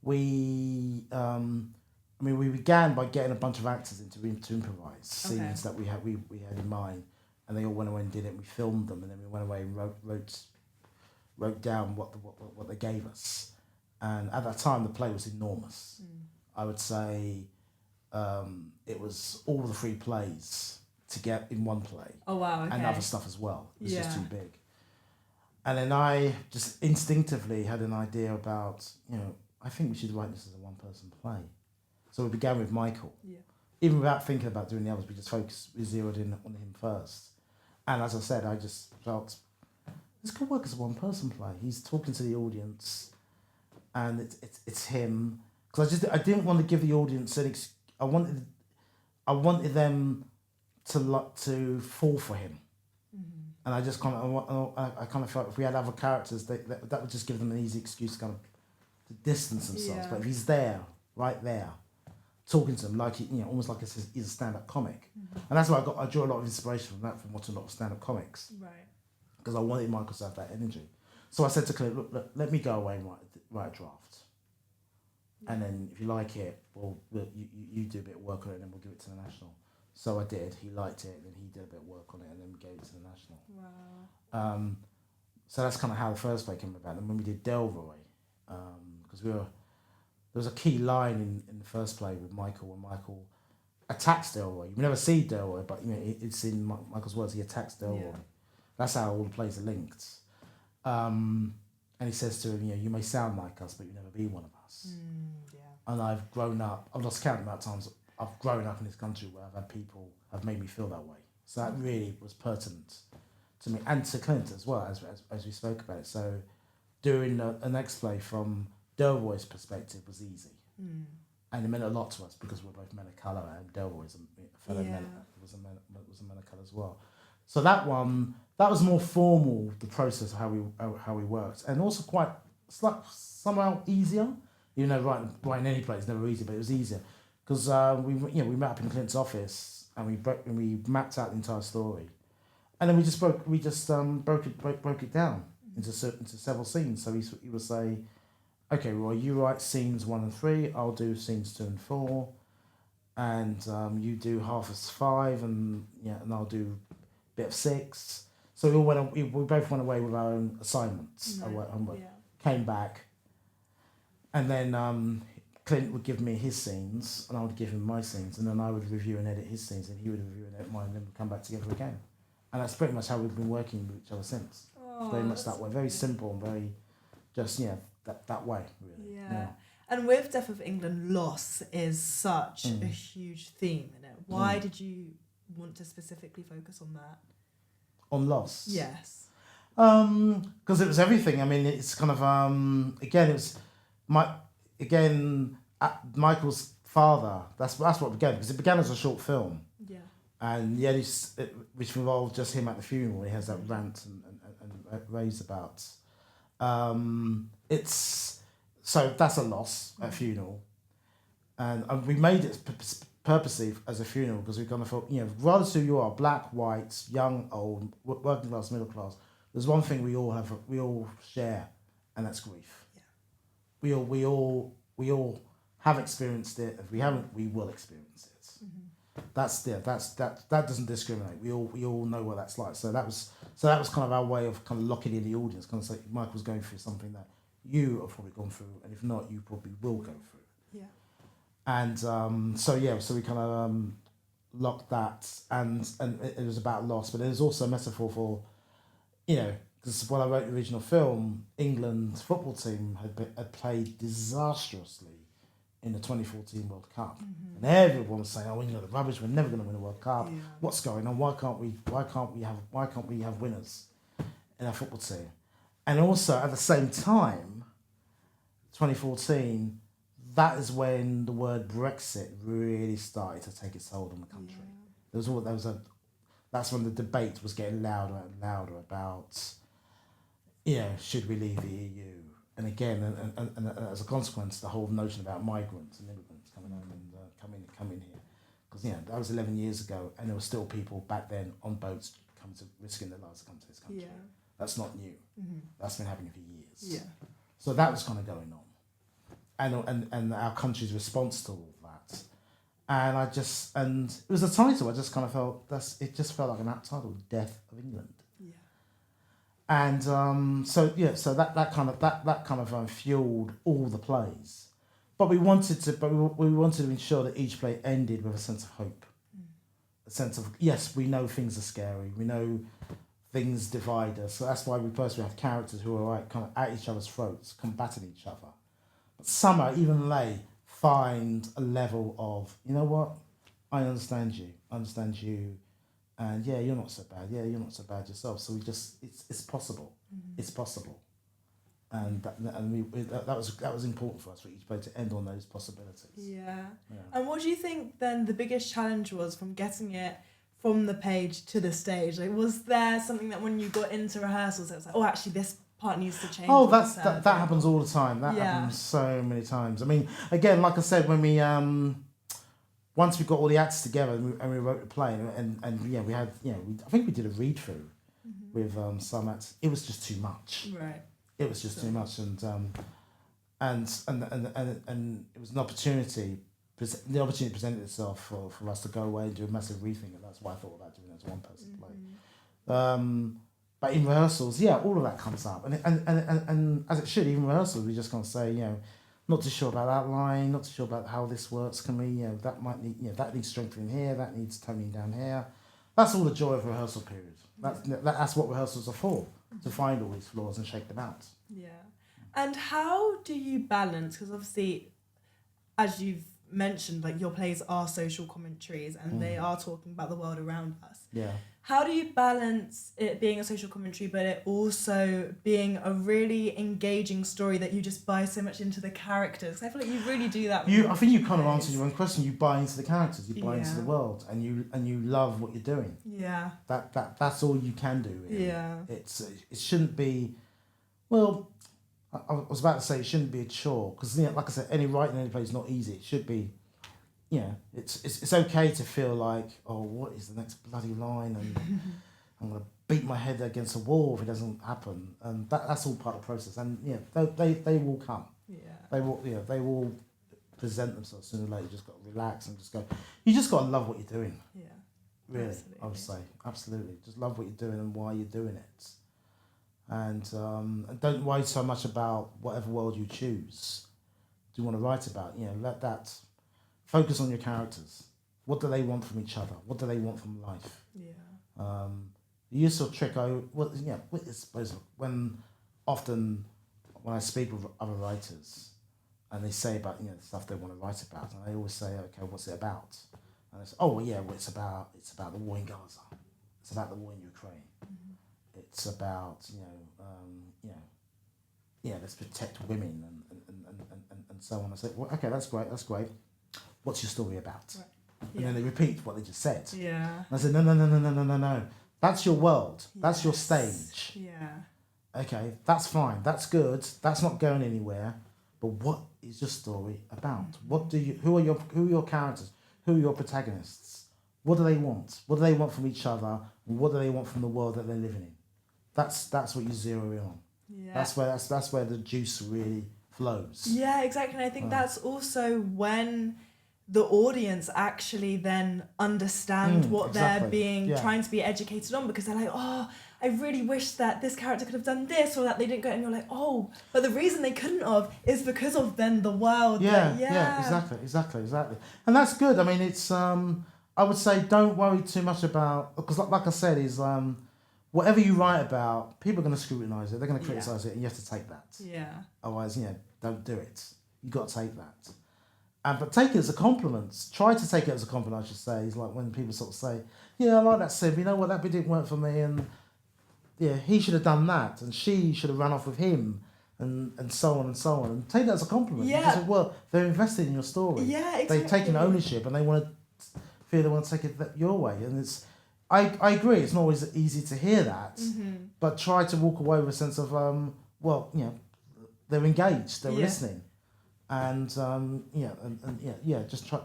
[SPEAKER 2] We began by getting a bunch of actors to improvise scenes that we had in mind, and they all went away and did it. We filmed them, and then we went away and wrote down what they gave us. And at that time, the play was enormous. I would say it was all the 3 plays to get in one play.
[SPEAKER 1] Oh, wow, okay.
[SPEAKER 2] And other stuff as well. It was just too big. And then I just instinctively had an idea about, I think we should write this as a one-person play. So we began with Michael. Yeah. Even without thinking about doing the others, we zeroed in on him first. And as I said, I just felt, this could work as a one-person play. He's talking to the audience, and it's him. Because I didn't want to give the audience I wanted them to fall for him, and I just kind of felt if we had other characters, that would just give them an easy excuse to distance themselves. But if he's there, right there, talking to them like almost like he's a stand-up comic, and that's why I draw a lot of inspiration from that, from watching a lot of stand-up comics, right? Because I wanted Michael to have that energy. So I said to Clint, look, let me go away and write a draft. And then if you like it, you do a bit of work on it, and then we'll give it to the National. So I did. He liked it, and then he did a bit of work on it, and then we gave it to the National. Wow. So that's kind of how the first play came about. And when we did Delroy, because there was a key line in the first play with Michael, when Michael attacks Delroy. You never see Delroy, but it's in Michael's words. He attacks Delroy. Yeah. That's how all the plays are linked. And he says to him, you may sound like us, but you'll never be one of us. And I've lost count of the amount of times I've grown up in this country where I've had people have made me feel that way. So that really was pertinent to me, and to Clint as well, as we spoke about it. So doing the next play from Delroy's perspective was easy. And it meant a lot to us because we're both men of colour, and Delroy was a fellow man, was a man of colour as well. So that was more formal, the process of how we worked, and also quite somehow easier. Even though writing any play is never easy, but it was easier because we met up in Clint's office, and we mapped out the entire story, and then we just broke it down into several scenes. So he would say, okay, well, you write scenes 1 and 3, I'll do scenes 2 and 4, and you do half of 5, and I'll do a bit of 6. So we both went away with our own assignments. Homework. Came back, and then Clint would give me his scenes, and I would give him my scenes, and then I would review and edit his scenes, and he would review and edit mine, and then we'd come back together again. And that's pretty much how we've been working with each other since. Very much that way, very simple and very just that way, really. Yeah.
[SPEAKER 1] And with Death of England, loss is such a huge theme in it. Why did you want to specifically focus on that?
[SPEAKER 2] On loss?
[SPEAKER 1] Yes.
[SPEAKER 2] Because it was everything. I mean, it's kind of Michael's father. That's what it began, because it began as a short film. Yeah. And which involved just him at the funeral. He has that rant and raves about. So that's a loss at a funeral, and we made it purposely as a funeral because we kind of thought, regardless who you are, black, white, young, old, working class, middle class, there's one thing we all share, and that's grief. Yeah. We all have experienced it. If we haven't, we will experience it. Mm-hmm. That doesn't discriminate. We all know what that's like. So that was kind of our way of kind of locking in the audience. Kind of say Michael's going through something that you have probably gone through, and if not, you probably will go through. Yeah. And so we kind of locked that, and it was about loss, but it was also a metaphor for, because when I wrote the original film, England's football team had played disastrously in the 2014 World Cup, and everyone was saying, "Oh, England are rubbish. We're never going to win a World Cup.
[SPEAKER 1] Yeah.
[SPEAKER 2] What's going on? Why can't we have winners in our football team?" And also at the same time, 2014, that is when the word Brexit really started to take its hold on the country. That's when the debate was getting louder and louder about, should we leave the EU? And again, and as a consequence, the whole notion about migrants and immigrants coming home and coming here, because that was 11 years ago, and there were still people back then on boats risking their lives to come to this country.
[SPEAKER 1] Yeah.
[SPEAKER 2] That's not new. That's been happening for years.
[SPEAKER 1] Yeah.
[SPEAKER 2] So that was kind of going on, and our country's response to all of that, and it was a title. I just kind of felt it just felt like an apt title, "Death of England."
[SPEAKER 1] Yeah.
[SPEAKER 2] And so that kind of fueled all the plays, but we wanted to ensure that each play ended with a sense of hope, a sense of, yes, we know things are scary, we know things divide us, so that's why we have characters who are kind of at each other's throats, combating each other, but somehow even they find a level of, you know what, I understand you, and yeah, you're not so bad. Yeah, you're not so bad yourself. So it's possible. It's possible, and that was important for us, for each play to end on those possibilities.
[SPEAKER 1] Yeah. And what do you think then the biggest challenge was from getting it from the page to the stage? Like, was there something that when you got into rehearsals, it was like, oh, actually, this part needs to change?
[SPEAKER 2] Oh, that happens all the time. That happens so many times. I mean, again, like I said, when we once we got all the acts together and we wrote the play, and we had, I think we did a read through with some acts. It was just too much.
[SPEAKER 1] Right.
[SPEAKER 2] It was just too much, and it was an opportunity. The opportunity presented itself for us to go away and do a massive rethink, and that's why I thought about doing it as one person play. But in rehearsals, all of that comes up, and as it should, even rehearsals, we just can't say, not too sure about that line, not too sure about how this works. Can we, that might need, that needs strengthening here, that needs toning down here. That's all the joy of rehearsal period. That's what rehearsals are for, to find all these flaws and shake them out.
[SPEAKER 1] Yeah. And how do you balance, because obviously, as you've mentioned, like, your plays are social commentaries and they are talking about the world around us.
[SPEAKER 2] Yeah.
[SPEAKER 1] How do you balance it being a social commentary, but it also being a really engaging story that you just buy so much into the characters? 'Cause I feel like you really do that.
[SPEAKER 2] I think you kind of answered your own question. You buy into the characters, you buy into the world, and you love what you're doing.
[SPEAKER 1] Yeah.
[SPEAKER 2] That's all you can do. Really. Yeah. It shouldn't be. Well, I was about to say it shouldn't be a chore, because like I said, any writing any play is not easy. It should be. It's okay to feel like, oh, what is the next bloody line, and I'm gonna beat my head against a wall if it doesn't happen, and that's all part of the process. And they will come. Yeah. They will present themselves sooner or later. You just got to relax and just go. You just got to love what you're doing. Yeah. Really, absolutely. I would say absolutely. Just love what you're doing and why you're doing it, and don't worry so much about whatever world you choose. Do you want to write about? Let that. Focus on your characters. What do they want from each other? What do they want from life? Yeah. The use of trick. I suppose when I speak with other writers, and they say about the stuff they want to write about, and I always say, okay, what's it about? And I say, it's about the war in Gaza. It's about the war in Ukraine. It's about let's protect women and so on. I say, well, okay, that's great. What's your story about? Right. And then they repeat what they just said. Yeah. And I said, no. That's your world. That's your stage. Yeah. Okay, that's fine. That's good. That's not going anywhere. But what is your story about? Who are your characters? Who are your protagonists? What do they want? What do they want from each other? And what do they want from the world that they're living in? That's what you zero in on. Yeah. That's where the juice really flows.
[SPEAKER 1] Yeah, exactly. And I think that's also when the audience actually then understand what they're trying to be educated on, because they're like, oh, I really wish that this character could have done this or that they didn't go, and you're like, oh, but the reason they couldn't have is because of then the world.
[SPEAKER 2] Exactly. And that's good. I mean, it's I would say don't worry too much about, because like I said, is whatever you write about, people are going to scrutinise it. They're going to criticise it, and you have to take that.
[SPEAKER 1] Yeah.
[SPEAKER 2] Otherwise, don't do it. You got to take that. But take it as a compliment. Try to take it as a compliment, I should say. It's like when people sort of say, yeah, I like that scene, but you know what, that bit didn't work for me, and yeah, he should have done that, and she should have run off with him, and so on and so on. And take that as a compliment.
[SPEAKER 1] Yeah.
[SPEAKER 2] Because, well, they're invested in your story.
[SPEAKER 1] Yeah, exactly.
[SPEAKER 2] They've taken ownership, and they want to feel they want to take it your way. And it's, I agree, it's not always easy to hear that, but try to walk away with a sense of, they're engaged, they're listening. And just try,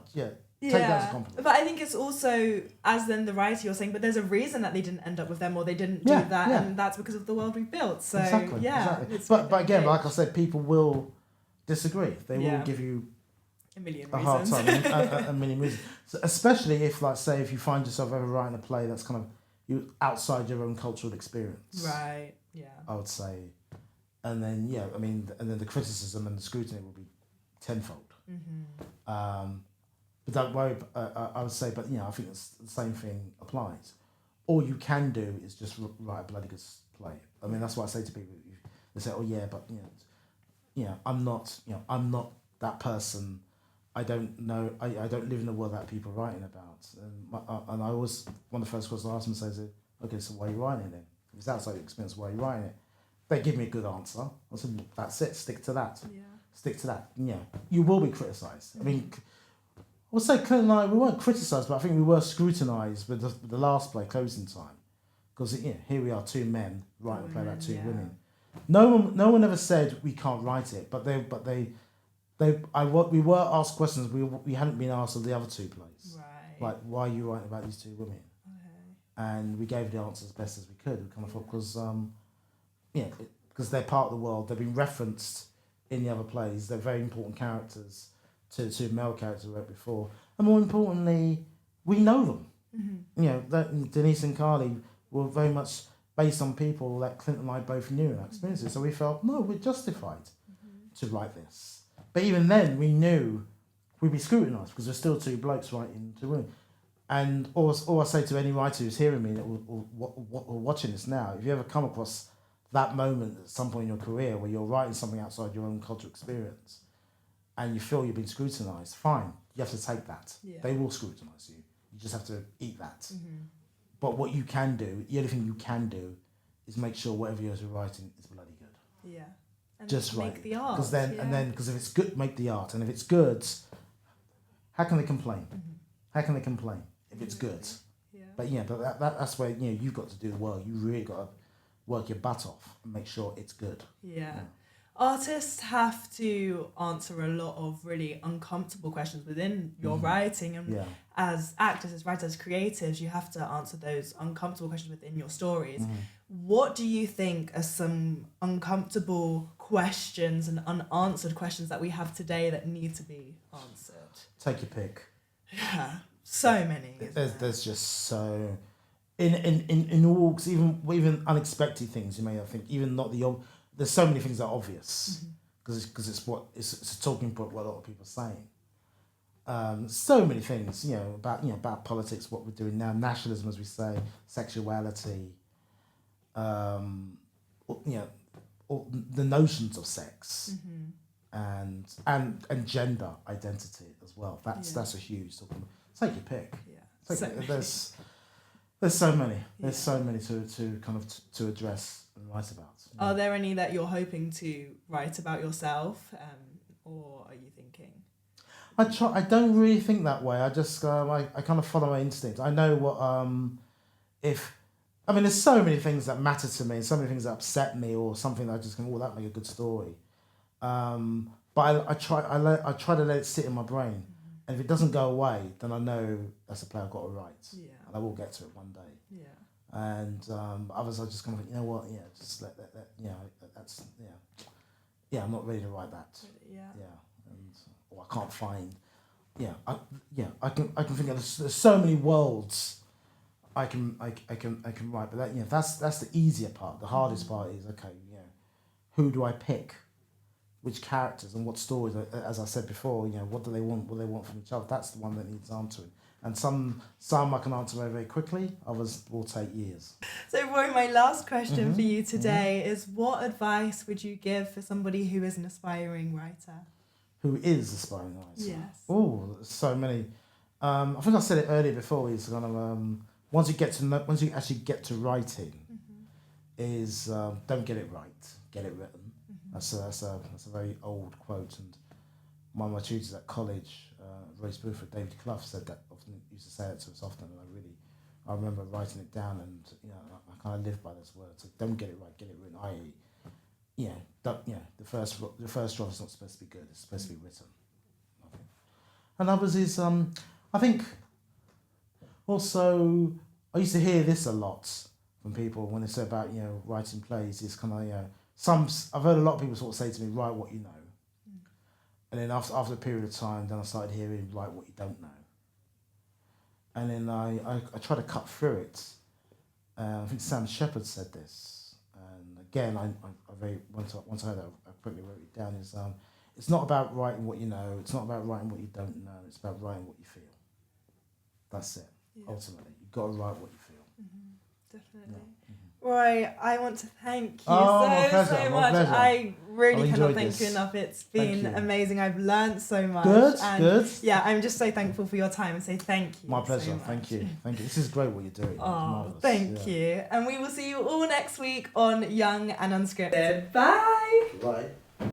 [SPEAKER 2] take that as a compliment.
[SPEAKER 1] But I think it's also, as then the writer you're saying, but there's a reason that they didn't end up with them, or they didn't do that, and that's because of the world we built. So
[SPEAKER 2] exactly. But again, like I said, people will disagree. They will give you
[SPEAKER 1] a million
[SPEAKER 2] a
[SPEAKER 1] reasons.
[SPEAKER 2] hard time, a million reasons. So especially if, like, say, if you find yourself ever writing a play that's kind of you outside your own cultural experience.
[SPEAKER 1] Right. Yeah.
[SPEAKER 2] I would say, and then and then the criticism and the scrutiny will be tenfold. But don't worry. I would say, but I think it's the same thing applies. All you can do is just write a bloody good play. I mean, that's what I say to people. They say, "Oh yeah, but I'm not. I'm not that person. I don't know. I don't live in the world that people are writing about." And I always, one of the first questions I ask them is, "Okay, so why are you writing it then? If it's outside your experience, why are you writing it?" They give me a good answer. I said, "That's it. Stick to that.
[SPEAKER 1] Yeah.
[SPEAKER 2] Stick to that." You will be criticised. I mean, I would say Clint and I, we weren't criticised, but I think we were scrutinised with the last play, Closing Time, because here we are, two men writing a play about two women. No one ever said we can't write it, but we were asked questions we hadn't been asked of the other two plays.
[SPEAKER 1] Right.
[SPEAKER 2] Like, why are you writing about these two women?
[SPEAKER 1] Okay.
[SPEAKER 2] And we gave the answer as best as we could. We kind of thought, because they're part of the world, they've been referenced in the other plays. They're very important characters to the male characters we wrote before, and more importantly, we know them. Denise and Carly were very much based on people that Clint and I both knew and experiences. So we felt, no, we're justified to write this. But even then, we knew we'd be scrutinised because we're still two blokes writing to women. And all I say to any writer who's hearing me or watching this now, if you ever come across that moment at some point in your career where you're writing something outside your own cultural experience and you feel you've been scrutinised, fine, you have to take that. Yeah. They will scrutinise you. You just have to eat that. But what you can do, the only thing you can do, is make sure whatever you're writing is bloody good.
[SPEAKER 1] Yeah. And
[SPEAKER 2] just
[SPEAKER 1] make the art.
[SPEAKER 2] Because if it's good, make the art. And if it's good, how can they complain? How can they complain if it's good? Yeah. But that's where you've got to do the work. You really got to work your butt off and make sure it's good.
[SPEAKER 1] Yeah. Artists have to answer a lot of really uncomfortable questions within your writing, and as actors, as writers, as creatives, you have to answer those uncomfortable questions within your stories. What do you think are some uncomfortable questions and unanswered questions that we have today that need to be answered?
[SPEAKER 2] Take your pick.
[SPEAKER 1] Yeah, so many.
[SPEAKER 2] There's just so in all, cause even unexpected things you may not think, even not there's so many things that are obvious because it's a talking point what a lot of people are saying. So many things about politics, what we're doing now, nationalism, as we say, sexuality, all the notions of sex, and gender identity as well. That's a huge talking. Take your pick. There's so many. There's so many to kind of to address and write about.
[SPEAKER 1] Are there any that you're hoping to write about yourself, or are you thinking?
[SPEAKER 2] I don't really think that way. I just I kind of follow my instinct. I know what there's so many things that matter to me, and so many things that upset me, or something that I just think, that make a good story. But I try to let it sit in my brain, and if it doesn't go away, then I know that's a play I've got to write, and I will get to it one day. Yeah. And others are just kind of just let that's I'm not ready to write that. Or I can't find. I can think of there's so many worlds I can write, but that's the easier part. The hardest part is who do I pick, which characters and what stories? As I said before, what do they want? What do they want from each other? That's the one that needs answering. And some I can answer very, very quickly. Others will take years.
[SPEAKER 1] So Roy, my last question for you today is, what advice would you give for somebody who is an aspiring writer?
[SPEAKER 2] Who is aspiring writer?
[SPEAKER 1] Yes.
[SPEAKER 2] Oh, so many. I think I said it earlier before. Is kind of once you actually get to writing, is don't get it right, get it written. That's a very old quote, and one of my tutors at college, Royce Buford, David Clough, said that often, used to say it to us often, and I remember writing it down, and I kind of live by those words. So don't get it right, get it written. I.e., the first draft is not supposed to be good; it's supposed to be written. I think. And others is I think also I used to hear this a lot from people when they say about writing plays. It's kind of I've heard a lot of people sort of say to me, write what you know. And then after a period of time, then I started hearing, write what you don't know. And then I try to cut through it. I think Sam Shepard said this. And again, once I heard that, I quickly wrote it down. It's not about writing what you know. It's not about writing what you don't know. It's about writing what you feel. That's it. Yeah. Ultimately, you've got to write what you feel.
[SPEAKER 1] Definitely. Yeah. Roy, I want to thank you so much. I really cannot thank you enough. It's been amazing. I've learned so much.
[SPEAKER 2] Good.
[SPEAKER 1] Yeah, I'm just so thankful for your time and say thank you.
[SPEAKER 2] My pleasure.
[SPEAKER 1] So much.
[SPEAKER 2] Thank you. This is great what you're doing.
[SPEAKER 1] Oh, thank you. And we will see you all next week on Young and Unscripted. Bye.
[SPEAKER 2] Bye.